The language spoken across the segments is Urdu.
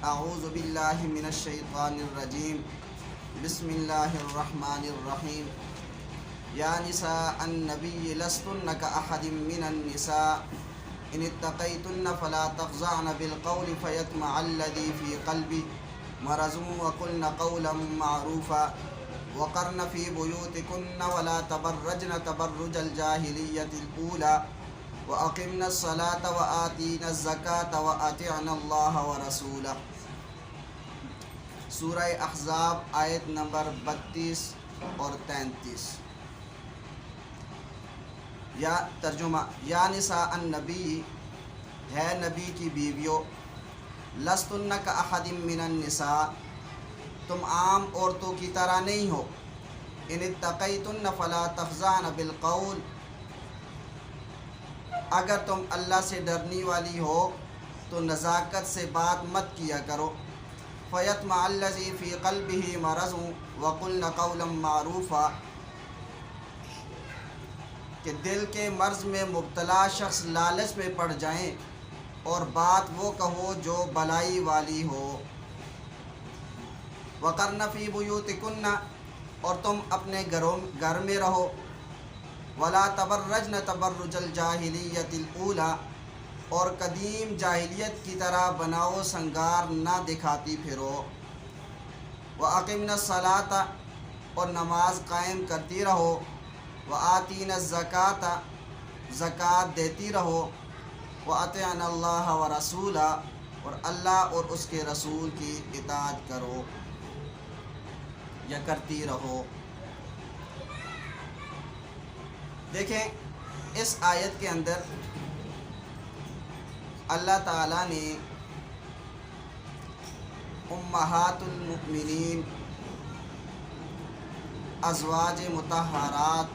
اعوذ باللہ من الشیطان الرجیم بسم اللہ الرحمن الرحیم یا نساء النبی لستن کأحد من النساء ان اتقیتن فلا تخضعن بالقول فیطمع الذی فی قلبی مرض وقلن قولا معروفا وقرن فی بیوتکن ولا تبرجن تبرج الجاہلیۃ الاولی وَأَقِمْنَا الصَّلَاةَ وَآتِينَا الزَّكَاةَ وَأَطِعْنَا اللَّهَ وَرَسُولَهُ۔ سورہ احزاب آیت نمبر 32 اور 33۔ یا ترجمہ، یا نساء النبی، ہے نبی کی بیویوں، لستن کأحد من النساء، تم عام عورتوں کی طرح نہیں ہو، ان اتقیتن فلا تخضعن بالقول، اگر تم اللہ سے ڈرنے والی ہو تو نزاکت سے بات مت کیا کرو، فیطمع الذی فی قلبہ مرض وقلن قولا معروفا، کہ دل کے مرض میں مبتلا شخص لالچ میں پڑ جائیں اور بات وہ کہو جو بلائی والی ہو، وقرن فی بیوتکن، اور تم اپنے گھر میں رہو، ولا تبرجن تبرج الجاہلیۃ الاولی، اور قدیم جاہلیت کی طرح بناؤ سنگار نہ دکھاتی پھرو، وَأَقِمْنَا الصَّلَاةَ، اور نماز قائم کرتی رہو، وَآتِينَا الزَّكَاةَ، زکوٰۃ دیتی رہو، وَأَطِعْنَا اللَّهَ وَرَسُولَهُ، اور اللہ اور اس کے رسول کی اطاعت کرو یا کرتی رہو۔ دیکھیں، اس آیت کے اندر اللہ تعالیٰ نے امہات المؤمنین، ازواج مطہرات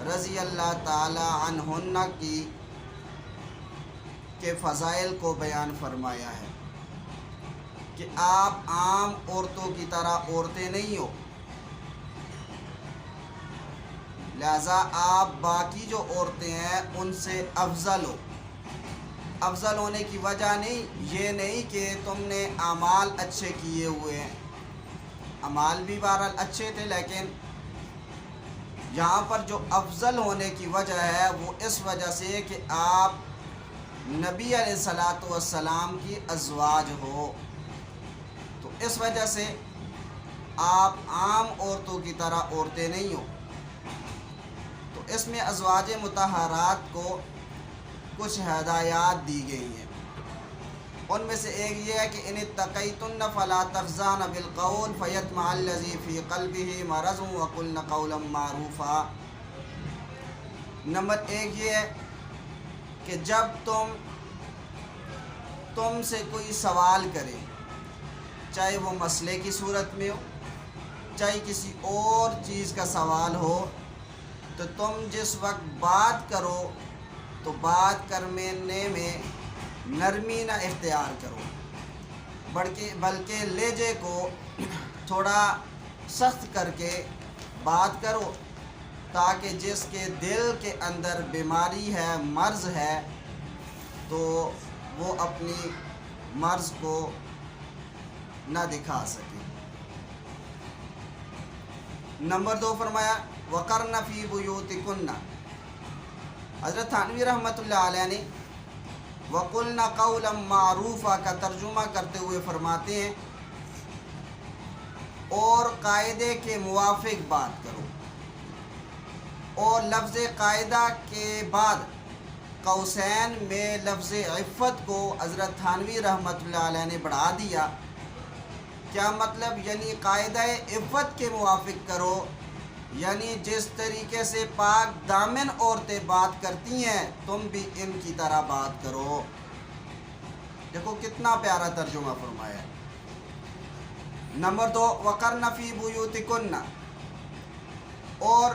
رضی اللہ تعالی عنہن کی کے فضائل کو بیان فرمایا ہے کہ آپ عام عورتوں کی طرح عورتیں نہیں ہو، لہذا آپ باقی جو عورتیں ہیں ان سے افضل ہو۔ افضل ہونے کی وجہ یہ نہیں کہ تم نے اعمال اچھے کیے ہوئے ہیں، اعمال بھی بہرحال اچھے تھے، لیکن یہاں پر جو افضل ہونے کی وجہ ہے وہ اس وجہ سے کہ آپ نبی علیہ الصلاۃ والسلام کی ازواج ہو، تو اس وجہ سے آپ عام عورتوں کی طرح عورتیں نہیں ہو۔ تو اس میں ازواج مطہرات کو کچھ ہدایات دی گئی ہیں، ان میں سے ایک یہ ہے کہ ان اتقیتن فلا تخضعن بالقول فیطمع الذی فی قلبہ مرض وقلن قولا معروفا۔ نمبر ایک یہ ہے کہ جب تم سے کوئی سوال کرے، چاہے وہ مسئلے کی صورت میں ہو، چاہے کسی اور چیز کا سوال ہو، تو تم جس وقت بات کرو تو بات کرنے میں نرمی نہ اختیار کرو، بلکہ لہجے کو تھوڑا سخت کر کے بات کرو، تاکہ جس کے دل کے اندر بیماری ہے، مرض ہے، تو وہ اپنی مرض کو نہ دکھا سکے۔ نمبر 2 فرمایا وَقَرْنَ فِي بُيُوتِكُنَّ، حضرت تھانوی رحمۃ اللہ علیہ نے وَقُلْنَ قَوْلًا مَعْرُوفًا کا ترجمہ کرتے ہوئے فرماتے ہیں، اور قاعدے کے موافق بات کرو، اور لفظ قاعدہ کے بعد قوسین میں لفظ عفت کو حضرت تھانوی رحمۃ اللہ علیہ نے بڑھا دیا۔ کیا مطلب؟ یعنی قاعدہ عفت کے موافق کرو، یعنی جس طریقے سے پاک دامن عورتیں بات کرتی ہیں تم بھی ان کی طرح بات کرو۔ دیکھو کتنا پیارا ترجمہ فرمایا ہے۔ نمبر 2 وَقَرْنَ فِي بُيُوتِكُنَّ، اور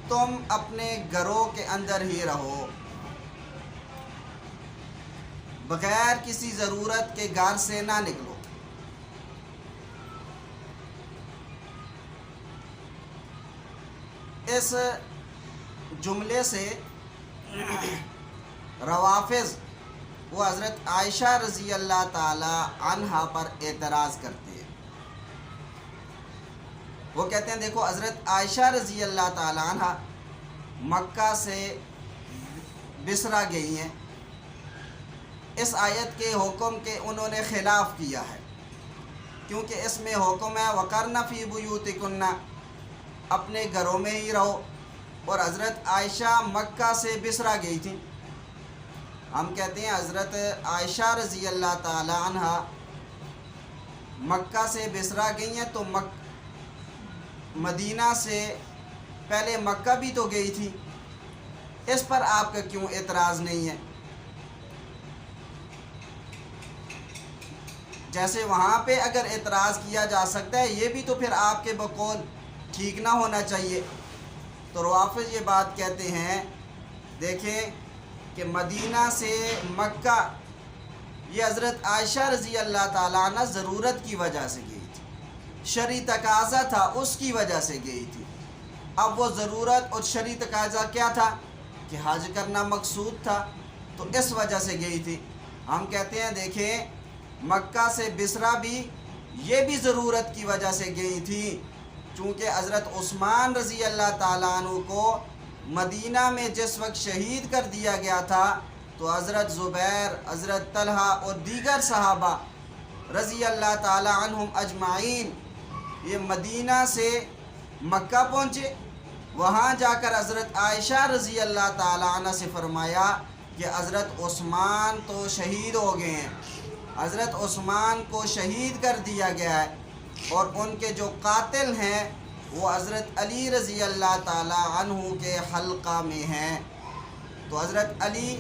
تم اپنے گھروں کے اندر ہی رہو، بغیر کسی ضرورت کے گھر سے نہ نکلو۔ اس جملے سے روافض وہ حضرت عائشہ رضی اللہ تعالی عنہا پر اعتراض کرتے ہیں۔ وہ کہتے ہیں دیکھو حضرت عائشہ رضی اللہ تعالی عنہا مکہ سے بصرہ گئی ہیں، اس آیت کے حکم کے انہوں نے خلاف کیا ہے، کیونکہ اس میں حکم ہے وَقَرْنَ فِي بُيُوتِكُنَّ، اپنے گھروں میں ہی رہو، اور حضرت عائشہ مکہ سے بصرہ گئی تھیں۔ ہم کہتے ہیں حضرت عائشہ رضی اللہ تعالی عنہا مکہ سے بصرہ گئی ہیں تو مدینہ سے پہلے مکہ بھی تو گئی تھی، اس پر آپ کا کیوں اعتراض نہیں ہے؟ جیسے وہاں پہ اگر اعتراض کیا جا سکتا ہے، یہ بھی تو پھر آپ کے بقول ٹھیک نہ ہونا چاہیے۔ تو روافض یہ بات کہتے ہیں، دیکھیں کہ مدینہ سے مکہ یہ حضرت عائشہ رضی اللہ تعالیٰ عنہ ضرورت کی وجہ سے گئی تھی، شرعی تقاضا تھا اس کی وجہ سے گئی تھی۔ اب وہ ضرورت اور شرعی تقاضا کیا تھا کہ حج کرنا مقصود تھا، تو اس وجہ سے گئی تھی۔ ہم کہتے ہیں دیکھیں مکہ سے بصرہ بھی یہ بھی ضرورت کی وجہ سے گئی تھی، چونکہ حضرت عثمان رضی اللہ تعالیٰ عنہ کو مدینہ میں جس وقت شہید کر دیا گیا تھا تو حضرت زبیر، حضرت طلحہ اور دیگر صحابہ رضی اللہ تعالیٰ عنہم اجمعین یہ مدینہ سے مکہ پہنچے۔ وہاں جا کر حضرت عائشہ رضی اللہ تعالیٰ عنہ سے فرمایا کہ حضرت عثمان تو شہید ہو گئے ہیں، حضرت عثمان کو شہید کر دیا گیا ہے، اور ان کے جو قاتل ہیں وہ حضرت علی رضی اللہ تعالیٰ عنہ کے حلقہ میں ہیں۔ تو حضرت علی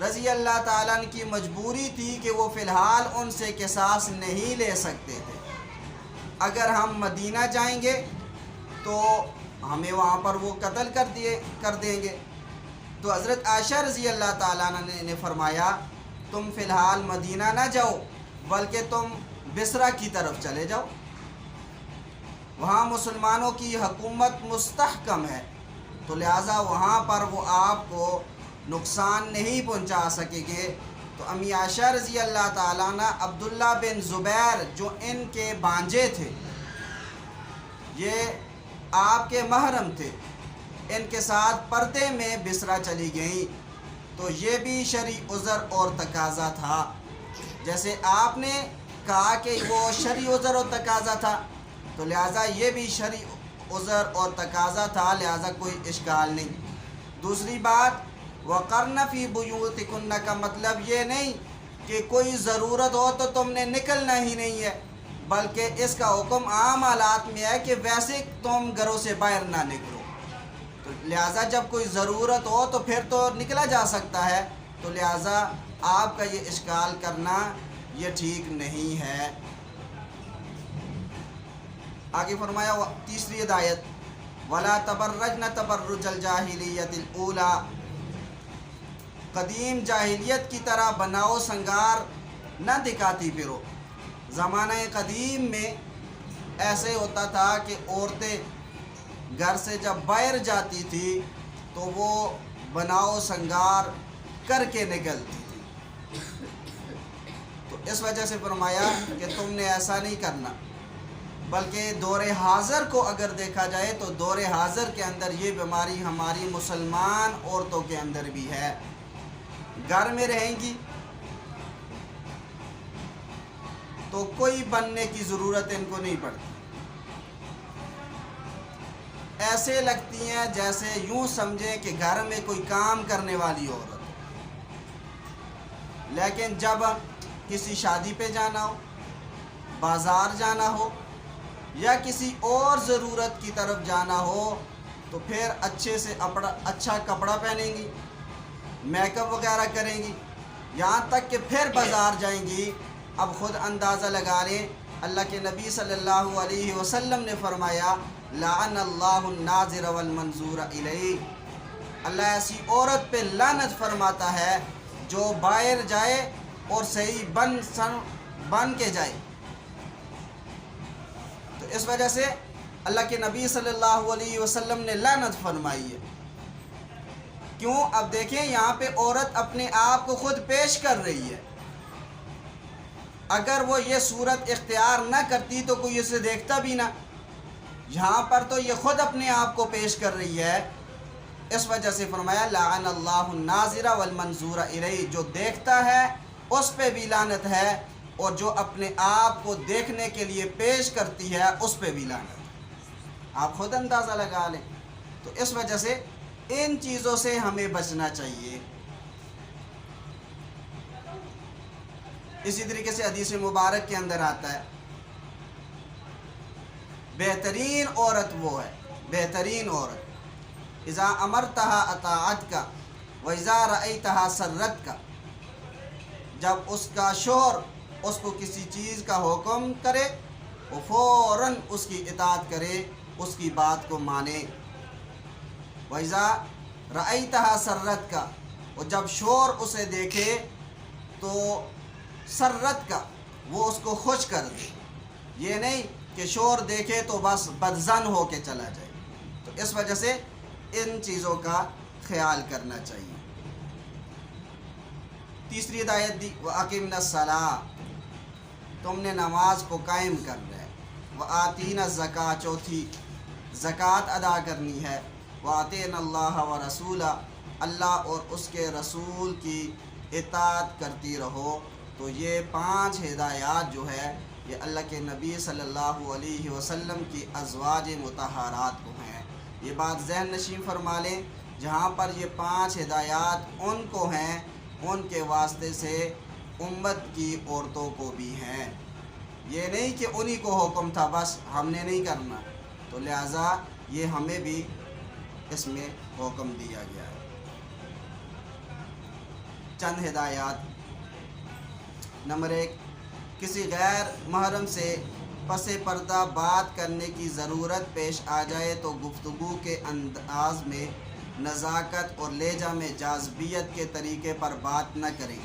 رضی اللہ تعالیٰ عنہ کی مجبوری تھی کہ وہ فی الحال ان سے قصاص نہیں لے سکتے تھے۔ اگر ہم مدینہ جائیں گے تو ہمیں وہاں پر وہ قتل کر دیں گے۔ تو حضرت عائشہ رضی اللہ تعالیٰ عنہ نے فرمایا تم فی الحال مدینہ نہ جاؤ، بلکہ تم بصرہ کی طرف چلے جاؤ، وہاں مسلمانوں کی حکومت مستحکم ہے، تو لہٰذا وہاں پر وہ آپ کو نقصان نہیں پہنچا سکیں گے۔ تو امی عائشہ رضی اللہ تعالیٰ عنہ عبداللہ بن زبیر جو ان کے بانجے تھے، یہ آپ کے محرم تھے، ان کے ساتھ پردے میں بصرہ چلی گئیں۔ تو یہ بھی شرعی عذر اور تقاضا تھا، جیسے آپ نے کہا کہ وہ شرعی عذر اور تقاضا تھا، تو لہٰذا یہ بھی شرعی عذر اور تقاضا تھا، لہٰذا کوئی اشکال نہیں۔ دوسری بات وَقَرْنَ فِي بُيُوتِكُنَّ کا مطلب یہ نہیں کہ کوئی ضرورت ہو تو تم نے نکلنا ہی نہیں ہے، بلکہ اس کا حکم عام حالات میں ہے کہ ویسے تم گھروں سے باہر نہ نکلو۔ تو لہٰذا جب کوئی ضرورت ہو تو پھر تو نکلا جا سکتا ہے، تو لہٰذا آپ کا یہ اشکال کرنا یہ ٹھیک نہیں ہے۔ آگے فرمایا تیسری ہدایت وَلَا تَبَرَّجْنَ تَبَرُّجَ الْجَاهِلِيَّةِ الْأُولَى، قدیم جاہلیت کی طرح بناؤ سنگار نہ دکھاتی پھرو۔ زمانہ قدیم میں ایسے ہوتا تھا کہ عورتیں گھر سے جب باہر جاتی تھی تو وہ بناؤ سنگار کر کے نکلتی تھی، تو اس وجہ سے فرمایا کہ تم نے ایسا نہیں کرنا۔ بلکہ دور حاضر کو اگر دیکھا جائے تو دور حاضر کے اندر یہ بیماری ہماری مسلمان عورتوں کے اندر بھی ہے، گھر میں رہیں گی تو کوئی بننے کی ضرورت ان کو نہیں پڑتی، ایسے لگتی ہیں جیسے یوں سمجھیں کہ گھر میں کوئی کام کرنے والی عورت ہے۔ لیکن جب کسی شادی پہ جانا ہو، بازار جانا ہو یا کسی اور ضرورت کی طرف جانا ہو تو پھر اچھے سے اچھا کپڑا پہنیں گی، میک اپ وغیرہ کریں گی، یہاں تک کہ پھر بازار جائیں گی۔ اب خود اندازہ لگا لیں، اللہ کے نبی صلی اللہ علیہ وسلم نے فرمایا لعن اللہ الناظر والمنظور الیہ، اللہ ایسی عورت پہ لعنت فرماتا ہے جو باہر جائے اور صحیح بن کے جائے۔ تو اس وجہ سے اللہ کے نبی صلی اللہ علیہ وسلم نے لعنت فرمائی ہے کیوں؟ اب دیکھیں یہاں پہ عورت اپنے آپ کو خود پیش کر رہی ہے. اگر وہ یہ صورت اختیار نہ کرتی تو کوئی اسے دیکھتا بھی نہ. یہاں پر تو یہ خود اپنے آپ کو پیش کر رہی ہے. اس وجہ سے فرمایا لعن اللہ الناظر والمنظور الیہ، جو دیکھتا ہے اس پہ بھی لعنت ہے اور جو اپنے آپ کو دیکھنے کے لیے پیش کرتی ہے اس پہ بھی لعنت ہے. آپ خود اندازہ لگا لیں. تو اس وجہ سے ان چیزوں سے ہمیں بچنا چاہیے. اسی طریقے سے حدیث مبارک کے اندر آتا ہے بہترین عورت وہ ہے، بہترین عورت اذا امرتها اطاعتك واذا رأيتها سرتك، جب اس کا شوہر اس کو کسی چیز کا حکم کرے وہ فوراً اس کی اطاعت کرے، اس کی بات کو مانے. وَإِذَا رَأَيْتَهَا سَرَّتْكَ، اور جب شوہر اسے دیکھے تو سرت کا وہ اس کو خوش کر دے. یہ نہیں کہ شوہر دیکھے تو بس بدظن ہو کے چلا جائے. تو اس وجہ سے ان چیزوں کا خیال کرنا چاہیے. تیسری ہدایت دی وَأَقِمْنَا الصَّلَاةَ، تم نے نماز کو قائم کرنا ہے. وَآتِينَا الزَّكَاةَ، چوتھی زکوٰۃ ادا کرنی ہے. وَأَطِعْنَا اللَّهَ وَرَسُولَهُ، اللہ اور اس کے رسول کی اطاعت کرتی رہو. تو یہ 5 ہدایات جو ہے یہ اللہ کے نبی صلی اللہ علیہ وسلم کی ازواج مطہرات کو ہیں. یہ بات ذہن نشین فرما لیں، جہاں پر یہ 5 ہدایات ان کو ہیں ان کے واسطے سے امت کی عورتوں کو بھی ہیں. یہ نہیں کہ انہی کو حکم تھا بس ہم نے نہیں کرنا، تو لہٰذا یہ ہمیں بھی اس میں حکم دیا گیا ہے. چند ہدایات. نمبر 1، کسی غیر محرم سے پس پردہ بات کرنے کی ضرورت پیش آ جائے تو گفتگو کے انداز میں نزاکت اور لہجہ میں جاذبیت کے طریقے پر بات نہ کریں.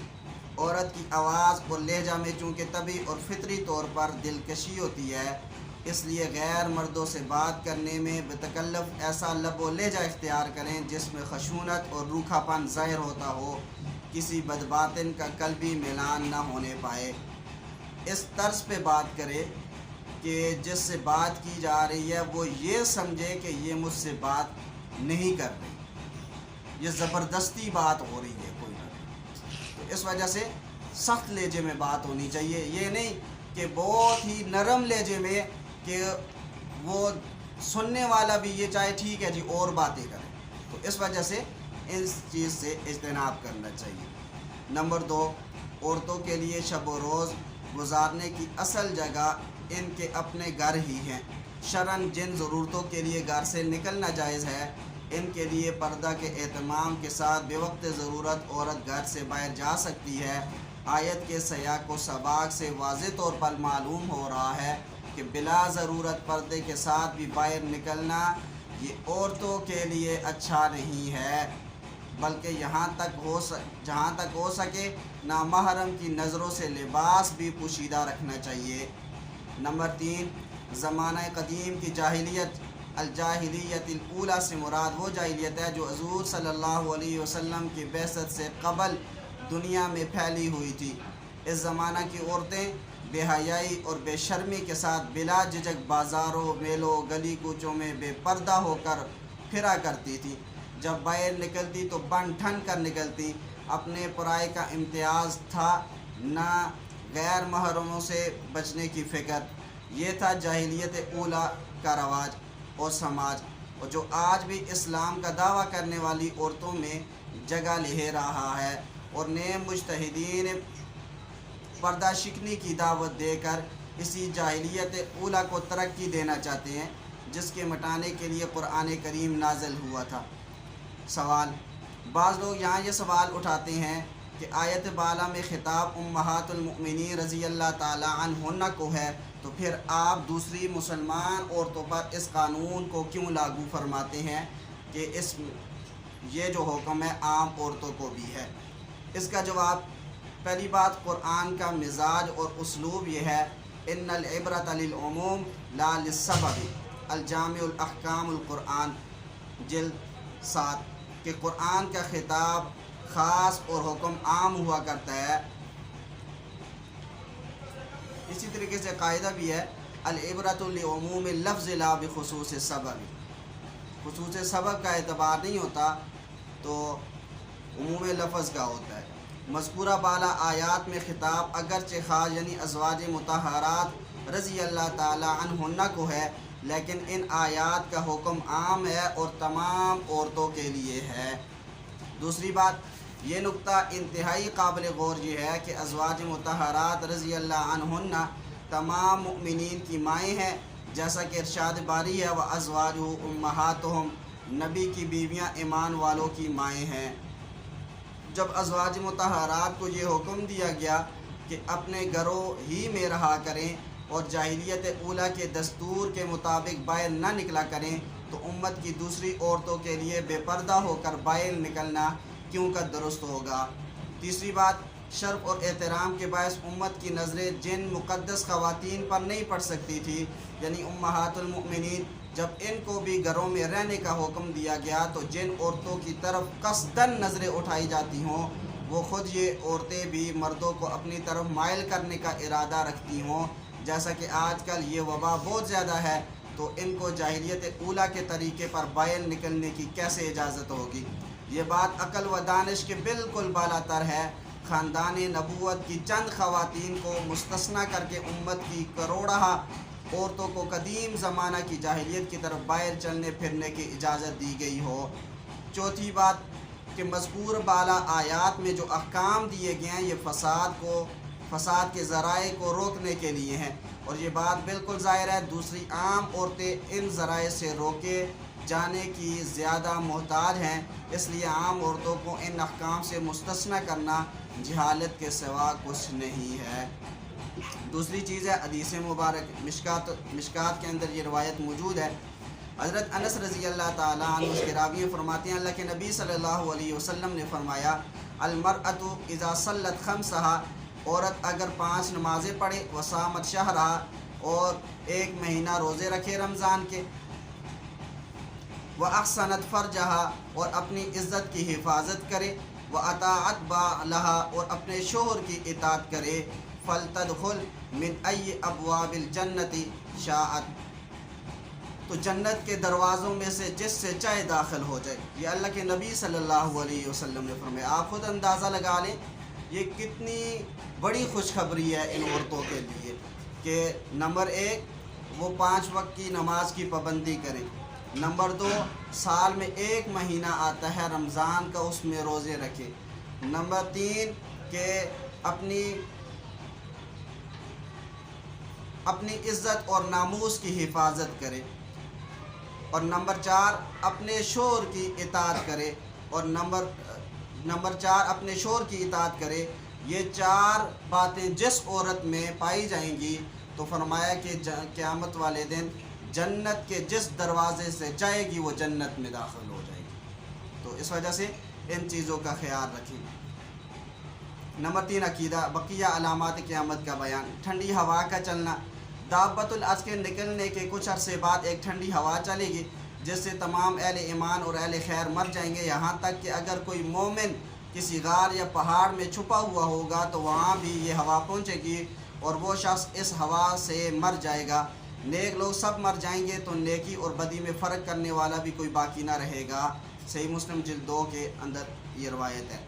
عورت کی آواز اور لہجہ میں چونکہ طبعی اور فطری طور پر دلکشی ہوتی ہے، اس لیے غیر مردوں سے بات کرنے میں بتکلف ایسا لب و لہجہ اختیار کریں جس میں خشونت اور روکھا پن ظاہر ہوتا ہو، کسی بدباطن کا قلبی میلان نہ ہونے پائے. اس طرز پہ بات کرے کہ جس سے بات کی جا رہی ہے وہ یہ سمجھے کہ یہ مجھ سے بات نہیں کر رہی، یہ زبردستی بات ہو رہی ہے کوئی نہ. تو اس وجہ سے سخت لہجے میں بات ہونی چاہیے. یہ نہیں کہ بہت ہی نرم لہجے میں کہ وہ سننے والا بھی یہ چاہے ٹھیک ہے جی اور باتیں کریں. تو اس وجہ سے اس چیز سے اجتناب کرنا چاہیے. نمبر 2، عورتوں کے لیے شب و روز گزارنے کی اصل جگہ ان کے اپنے گھر ہی ہیں. شرعاً جن ضرورتوں کے لیے گھر سے نکلنا جائز ہے ان کے لیے پردہ کے اہتمام کے ساتھ بے وقت ضرورت عورت گھر سے باہر جا سکتی ہے. آیت کے سیاق و سباق سے واضح طور پر معلوم ہو رہا ہے کہ بلا ضرورت پردے کے ساتھ بھی باہر نکلنا یہ عورتوں کے لیے اچھا نہیں ہے، بلکہ جہاں تک ہو سکے نامحرم کی نظروں سے لباس بھی پوشیدہ رکھنا چاہیے. نمبر 3، زمانہ قدیم کی جاہلیت. الجاہلیت الاولیٰ سے مراد وہ جاہلیت ہے جو حضور صلی اللہ علیہ وسلم کی بعثت سے قبل دنیا میں پھیلی ہوئی تھی. اس زمانہ کی عورتیں بے حیائی اور بے شرمی کے ساتھ بلا جھجک بازاروں، میلوں، گلی کوچوں میں بے پردہ ہو کر پھرا کرتی تھی. جب باہر نکلتی تو بن ٹھن کر نکلتی. اپنے پرائے کا امتیاز تھا، نہ غیر محرموں سے بچنے کی فکر. یہ تھا جاہلیت اولیٰ کا رواج اور سماج، اور جو آج بھی اسلام کا دعویٰ کرنے والی عورتوں میں جگہ لے رہا ہے. اور نئے مجتہدین پردہ شکنی کی دعوت دے کر اسی جاہلیت اولیٰ کو ترقی دینا چاہتے ہیں جس کے مٹانے کے لیے قرآن کریم نازل ہوا تھا. سوال. بعض لوگ یہاں یہ سوال اٹھاتے ہیں کہ آیت بالا میں خطاب امہات المؤمنین رضی اللہ تعالی عنہن کو ہے، تو پھر آپ دوسری مسلمان عورتوں پر اس قانون کو کیوں لاگو فرماتے ہیں کہ یہ جو حکم ہے عام عورتوں کو بھی ہے؟ اس کا جواب، پہلی بات قرآن کا مزاج اور اسلوب یہ ہے، ان العبرۃ للعموم لا للسبب. الجامع الاحکام القرآن جلد 7. کہ قرآن کا خطاب خاص اور حکم عام ہوا کرتا ہے۔ اسی طریقے سے قاعدہ بھی ہے العبرۃ لعموم اللفظ لا بخصوص السبب، خصوص سبب کا اعتبار نہیں ہوتا تو عموم لفظ کا ہوتا ہے۔ مذکورہ بالا آیات میں خطاب اگرچہ خاص یعنی ازواج مطہرات رضی اللہ تعالی عنہن کو ہے، لیکن ان آیات کا حکم عام ہے اور تمام عورتوں کے لیے ہے۔ دوسری بات، یہ نقطہ انتہائی قابل غور یہ ہے کہ ازواج مطہرات رضی اللہ عنہن تمام مؤمنین کی مائیں ہیں، جیسا کہ ارشاد باری ہے وَأَزْوَاجُهُ أُمَّهَاتُهُمْ، نبی کی بیویاں ایمان والوں کی مائیں ہیں۔ جب ازواج مطہرات کو یہ حکم دیا گیا کہ اپنے گھروں ہی میں رہا کریں اور جاہلیت اولیٰ کے دستور کے مطابق باہر نہ نکلا کریں، تو امت کی دوسری عورتوں کے لیے بے پردہ ہو کر باہر نکلنا کیوں کا درست ہوگا۔ تیسری بات، شرف اور احترام کے باعث امت کی نظریں جن مقدس خواتین پر نہیں پڑ سکتی تھی، یعنی امہات المؤمنین، جب ان کو بھی گھروں میں رہنے کا حکم دیا گیا تو جن عورتوں کی طرف قصداً نظریں اٹھائی جاتی ہوں وہ خود یہ عورتیں بھی مردوں کو اپنی طرف مائل کرنے کا ارادہ رکھتی ہوں۔ جیسا کہ آج کل یہ وبا بہت زیادہ ہے تو ان کو جاہلیت اولیٰ کے طریقے پر باہر نکلنے کی کیسے اجازت ہوگی؟ یہ بات عقل و دانش کے بالکل بالا تر ہے۔ خاندان نبوت کی چند خواتین کو مستثنیٰ کر کے امت کی کروڑہا عورتوں کو قدیم زمانہ کی جاہلیت کی طرف باہر چلنے پھرنے کی اجازت دی گئی ہو۔ چوتھی بات کہ مذکور بالا آیات میں جو احکام دیے گئے ہیں یہ فساد کے ذرائع کو روکنے کے لیے ہیں، اور یہ بات بالکل ظاہر ہے دوسری عام عورتیں ان ذرائع سے روکے جانے کی زیادہ محتاج ہیں، اس لیے عام عورتوں کو ان احکام سے مستثنیٰ کرنا جہالت کے سوا کچھ نہیں ہے۔ دوسری چیز ہے حدیث مبارک، مشکات کے اندر یہ روایت موجود ہے۔ حضرت انس رضی اللہ تعالیٰ عنہ اس کے راوی فرماتے ہیں اللہ کے نبی صلی اللہ علیہ وسلم نے فرمایا المرأۃ اذا صلت خمسہا، عورت اگر 5 نمازیں پڑھے، وصامت شہرہا، اور 1 مہینہ روزے رکھے رمضان کے، وَأَحْسَنَتْ فَرْجَهَا، اور اپنی عزت کی حفاظت کرے، وَأَطَاعَتْ بَالَهَا، اور اپنے شوہر کی اطاعت کرے، فَلْتَدْخُلْ مِنْ أَيِّ أَبْوَابِ الْجَنَّةِ شَاءَتْ، تو جنت کے دروازوں میں سے جس سے چاہے داخل ہو جائے۔ یہ اللہ کے نبی صلی اللہ علیہ وسلم نے فرمایا۔ آپ خود اندازہ لگا لیں یہ کتنی بڑی خوشخبری ہے ان عورتوں کے لیے کہ نمبر 1 وہ 5 وقت کی نماز کی پابندی کریں، نمبر 2 سال میں 1 مہینہ آتا ہے رمضان کا، اس میں روزے رکھیں، نمبر 3 کہ اپنی عزت اور ناموس کی حفاظت کرے، اور نمبر 4 اپنے شوہر کی اطاعت کرے، اور نمبر 4 اپنے شوہر کی اطاعت کرے۔ یہ 4 باتیں جس عورت میں پائی جائیں گی تو فرمایا کہ قیامت والے دن جنت کے جس دروازے سے جائے گی وہ جنت میں داخل ہو جائے گی۔ تو اس وجہ سے ان چیزوں کا خیال رکھیں۔ نمبر 3 عقیدہ، بقیہ علامات قیامت کا بیان۔ ٹھنڈی ہوا کا چلنا، دابۃ الارض کے نکلنے کے کچھ عرصے بعد ایک ٹھنڈی ہوا چلے گی جس سے تمام اہل ایمان اور اہل خیر مر جائیں گے، یہاں تک کہ اگر کوئی مومن کسی غار یا پہاڑ میں چھپا ہوا ہوگا تو وہاں بھی یہ ہوا پہنچے گی اور وہ شخص اس ہوا سے مر جائے گا۔ نیک لوگ سب مر جائیں گے تو نیکی اور بدی میں فرق کرنے والا بھی کوئی باقی نہ رہے گا۔ صحیح مسلم جلد 2 کے اندر یہ روایت ہے۔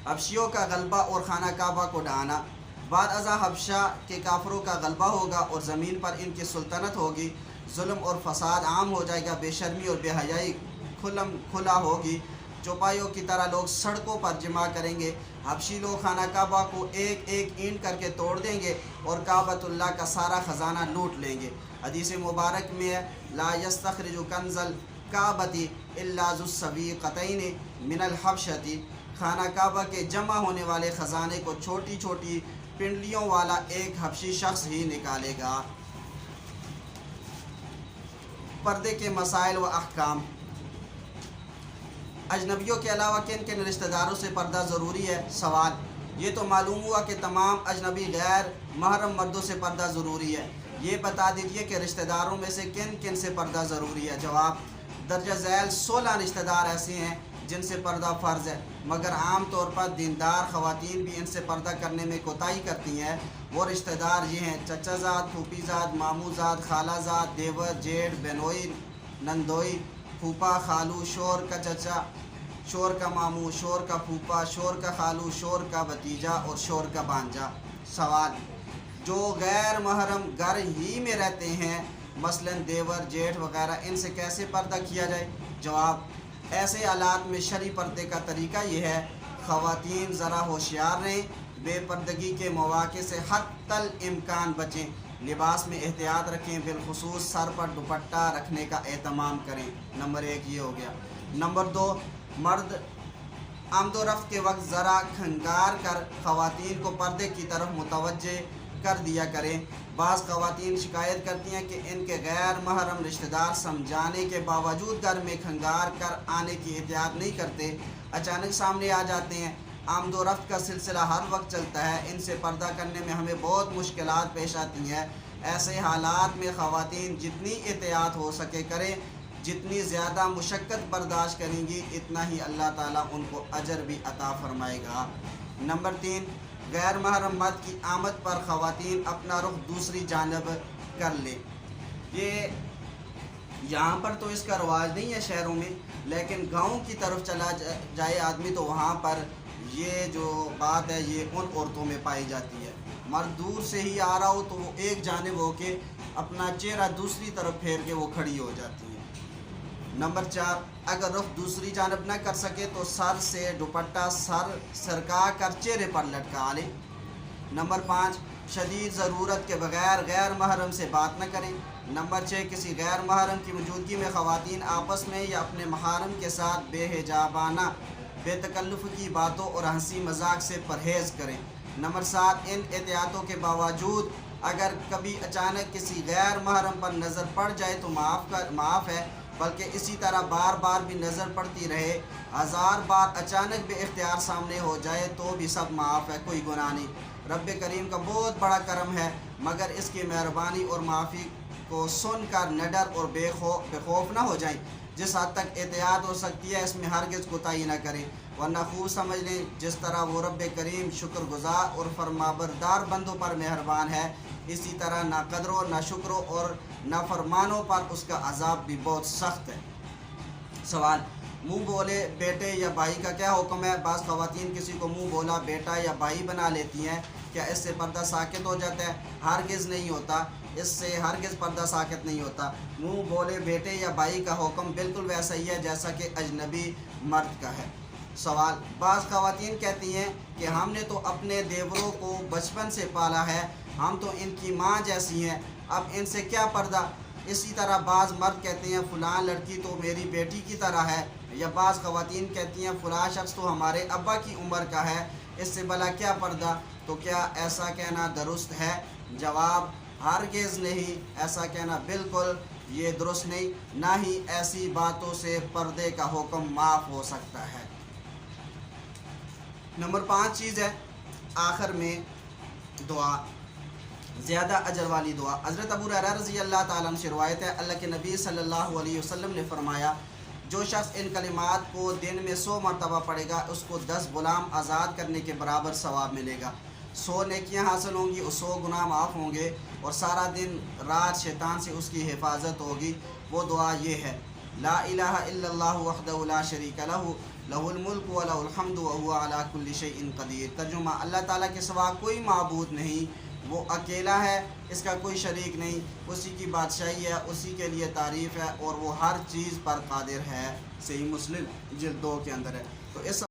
حبشیوں کا غلبہ اور خانہ کعبہ کو ڈھانا، بعد ازاں حبشہ کے کافروں کا غلبہ ہوگا اور زمین پر ان کی سلطنت ہوگی، ظلم اور فساد عام ہو جائے گا، بے شرمی اور بے حیائی کھلا ہوگی، چوپایوں کی طرح لوگ سڑکوں پر جمع کریں گے، حبشی لوگ خانہ کعبہ کو ایک ایک اینٹ کر کے توڑ دیں گے اور کعبۃ اللہ کا سارا خزانہ لوٹ لیں گے۔ حدیث مبارک میں ہے لا یستخرج کنز الکعبۃ الا ذو السویقتین من الحبشۃ، خانہ کعبہ کے جمع ہونے والے خزانے کو چھوٹی چھوٹی پنڈلیوں والا ایک حبشی شخص ہی نکالے گا۔ پردے کے مسائل و احکام، اجنبیوں کے علاوہ کن کن رشتہ داروں سے پردہ ضروری ہے؟ سوال، یہ تو معلوم ہوا کہ تمام اجنبی غیر محرم مردوں سے پردہ ضروری ہے، یہ بتا دیجئے کہ رشتہ داروں میں سے کن کن سے پردہ ضروری ہے؟ جواب، درجہ ذیل 16 رشتہ دار ایسے ہیں جن سے پردہ فرض ہے، مگر عام طور پر دیندار خواتین بھی ان سے پردہ کرنے میں کوتاہی کرتی ہیں۔ وہ رشتہ دار یہ ہیں: چچا زاد، پھوپھی زاد، ماموں زاد، خالہ زاد، دیور، جیٹھ، بہنوئی، نندوئی، پھوپھا، خالو، شوہر کا چچا، شوہر کا ماموں، شوہر کا پھوپھا، شوہر کا خالو، شوہر کا بھتیجا اور شوہر کا بھانجا۔ سوال: جو غیر محرم گھر ہی میں رہتے ہیں، مثلا دیور، جیٹھ وغیرہ، ان سے کیسے پردہ کیا جائے؟ جواب: ایسے حالات میں شرعی پردے کا طریقہ یہ ہے: خواتین ذرا ہوشیار رہیں، بے پردگی کے مواقع سے حتی الامکان بچیں، لباس میں احتیاط رکھیں، بالخصوص سر پر دوپٹہ رکھنے کا اہتمام کریں۔ نمبر 1 یہ ہو گیا۔ نمبر 2، مرد آمد و رفت کے وقت ذرا کھنگار کر خواتین کو پردے کی طرف متوجہ کر دیا کریں۔ بعض خواتین شکایت کرتی ہیں کہ ان کے غیر محرم رشتہ دار سمجھانے کے باوجود گھر میں کھنگار کر آنے کی احتیاط نہیں کرتے، اچانک سامنے آ جاتے ہیں۔ آمد و رفت کا سلسلہ ہر وقت چلتا ہے، ان سے پردہ کرنے میں ہمیں بہت مشکلات پیش آتی ہیں۔ ایسے حالات میں خواتین جتنی احتیاط ہو سکے کریں، جتنی زیادہ مشقت برداشت کریں گی اتنا ہی اللہ تعالیٰ ان کو اجر بھی عطا فرمائے گا۔ نمبر 3، غیر محرم مرد کی آمد پر خواتین اپنا رخ دوسری جانب کر لیں۔ یہ یہاں پر تو اس کا رواج نہیں ہے شہروں میں، لیکن گاؤں کی طرف چلا جائے آدمی تو وہاں پر یہ جو بات ہے یہ ان عورتوں میں پائی جاتی ہے۔ مرد دور سے ہی آ رہا ہو تو وہ ایک جانب ہو کے اپنا چہرہ دوسری طرف پھیر کے وہ کھڑی ہو جاتی ہے۔ نمبر 4، اگر رخ دوسری جانب نہ کر سکے تو سر سے دوپٹہ سرکا کر چہرے پر لٹکا لیں۔ نمبر 5، شدید ضرورت کے بغیر غیر محرم سے بات نہ کریں۔ نمبر 6، کسی غیر محرم کی موجودگی میں خواتین آپس میں یا اپنے محارم کے ساتھ بے حجابانہ، بے تکلف کی باتوں اور ہنسی مذاق سے پرہیز کریں۔ نمبر 7، ان احتیاطوں کے باوجود اگر کبھی اچانک کسی غیر محرم پر نظر پڑ جائے تو معاف ہے، بلکہ اسی طرح بار بار بھی نظر پڑتی رہے، 1000 بار اچانک بے اختیار سامنے ہو جائے تو بھی سب معاف ہے، کوئی گناہ نہیں۔ رب کریم کا بہت بڑا کرم ہے، مگر اس کی مہربانی اور معافی کو سن کر نہ ڈر اور بے خوف نہ ہو جائیں۔ جس حد تک احتیاط ہو سکتی ہے اس میں ہرگز کوتاہی نہ کریں، ورنہ خوب سمجھ لیں جس طرح وہ رب کریم شکر گزار اور فرمانبردار بندوں پر مہربان ہے، اسی طرح نہ قدروں، نہ شکروں اور نافرمانوں پر اس کا عذاب بھی بہت سخت ہے۔ سوال: منہ بولے بیٹے یا بھائی کا کیا حکم ہے؟ بعض خواتین کسی کو منہ بولا بیٹا یا بھائی بنا لیتی ہیں، کیا اس سے پردہ ساقط ہو جاتا ہے؟ ہرگز نہیں ہوتا، اس سے ہرگز پردہ ساقط نہیں ہوتا۔ منہ بولے بیٹے یا بھائی کا حکم بالکل ویسا ہی ہے جیسا کہ اجنبی مرد کا ہے۔ سوال: بعض خواتین کہتی ہیں کہ ہم نے تو اپنے دیوروں کو بچپن سے پالا ہے، ہم تو ان کی ماں جیسی ہیں، اب ان سے کیا پردہ؟ اسی طرح بعض مرد کہتے ہیں فلاں لڑکی تو میری بیٹی کی طرح ہے، یا بعض خواتین کہتی ہیں فلاں شخص تو ہمارے ابا کی عمر کا ہے، اس سے بھلا کیا پردہ؟ تو کیا ایسا کہنا درست ہے؟ جواب: ہرگز نہیں، ایسا کہنا بالکل یہ درست نہیں، نہ ہی ایسی باتوں سے پردے کا حکم معاف ہو سکتا ہے۔ نمبر 5 چیز ہے آخر میں دعا، زیادہ اجر والی دعا۔ حضرت ابو ہریرہ رضی اللہ تعالیٰ عنہ سے روایت ہے، اللہ کے نبی صلی اللہ علیہ وسلم نے فرمایا، جو شخص ان کلمات کو دن میں 100 مرتبہ پڑھے گا اس کو 10 غلام آزاد کرنے کے برابر ثواب ملے گا، 100 نیکیاں حاصل ہوں گی اور 100 گناہ معاف ہوں گے، اور سارا دن رات شیطان سے اس کی حفاظت ہوگی۔ وہ دعا یہ ہے: لا الہ الا اللہ وحدہ لا شریک لہ، لہ الملک و لہ الحمد وہو علی کل شیء قدیر۔ ترجمہ: اللہ تعالیٰ کے سوا کوئی معبود نہیں، وہ اکیلا ہے، اس کا کوئی شریک نہیں، اسی کی بادشاہی ہے، اسی کے لیے تعریف ہے، اور وہ ہر چیز پر قادر ہے۔ صحیح مسلم جلد 2 کے اندر ہے۔ تو اس